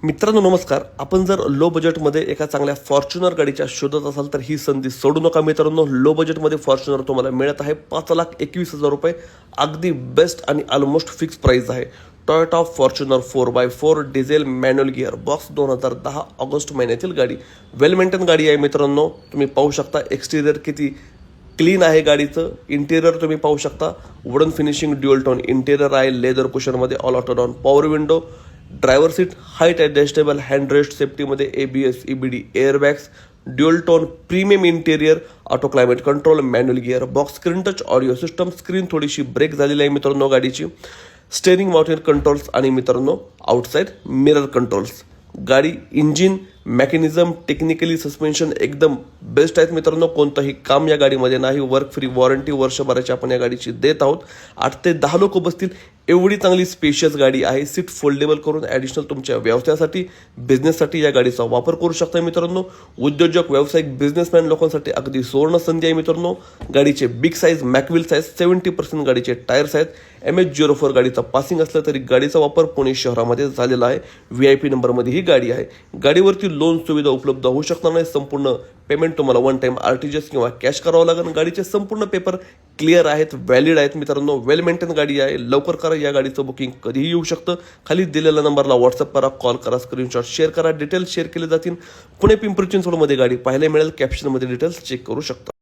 मित्रांनो नमस्कार. आपण जर लो बजेटमध्ये एका चांगल्या फॉर्च्युनर गाडीच्या शोधत असाल तर ही संधी सोडू नका मित्रांनो. लो बजेटमध्ये फॉर्च्युनर तुम्हाला मिळत आहे 5,21,000 रुपये. अगदी बेस्ट आणि ऑलमोस्ट फिक्स प्राइस आहे. Toyota Fortuner 4x4 diesel manual gear box 2010 August महिन्यातील गाडी. वेल मेंटेन गाडी आहे मित्रांनो. तुम्ही पाहू शकता एक्सटिरियर किती क्लीन आहे गाडीचं. इंटेरियर तुम्ही पाहू शकता. Wooden finishing dual tone interior आहे. लेदर कुशनमध्ये all auto down power window. Driver seat height adjustable hand rest सेफ्टीमध्ये ABS EBD airbags. Dual tone premium interior. Auto climate control manual gear box. Screen touch audio system. Screen थोडीशी break झालेली आहे मित्रांनो गाडीची. Steering mounted controls आणि मित्रांनो outside mirror controls. गाडी engine mechanism technically suspension एकदम बेस्ट आहेत मित्रांनो. कोणतंही काम या गाडीमध्ये नाही. वर्क फ्री वॉरंटी वर्षभराची आपण या गाडीची देत आहोत. 8 ते 10 लोक बसतील एवढी चांगली स्पेशियस गाडी आहे. सीट फोल्डेबल करून ॲडिशनल तुमच्या व्यवसायासाठी बिझनेससाठी या गाडीचा वापर करू शकता मित्रांनो. उद्योजक व्यावसायिक बिझनेसमॅन लोकांसाठी अगदी सुवर्ण संधी आहे मित्रांनो. गाडीचे बिग साईज मॅकविल साईज 70% गाडीचे टायर्स आहेत. MH04 गाडीचा पासिंग असलं तरी गाडीचा वापर पुणे शहरामध्ये झालेला आहे. VIP नंबरमध्ये ही गाडी आहे. गाडीवरती लोन सुविधा उपलब्ध होऊ शकणार नाही. संपूर्ण पेमेंट तुम्हाला वन टाइम RTGS किंवा कॅश करावं लागेल. गाडीचे संपूर्ण पेपर क्लिअर आहेत, व्हॅलिड आहेत मित्रांनो. वेल मेंटेन गाडी आहे. लवकर करा. या गाडीचं बुकिंग कधीही येऊ शकतं. खाली दिलेल्या नंबरला व्हॉट्सअप करा, कॉल करा, स्क्रीनशॉट शेअर करा. डिटेल्स शेअर केले जातील. पुणे पिंपरी चिंचवडमध्ये गाडी पाहायला मिळेल. कॅप्शनमध्ये डिटेल्स चेक करू शकता.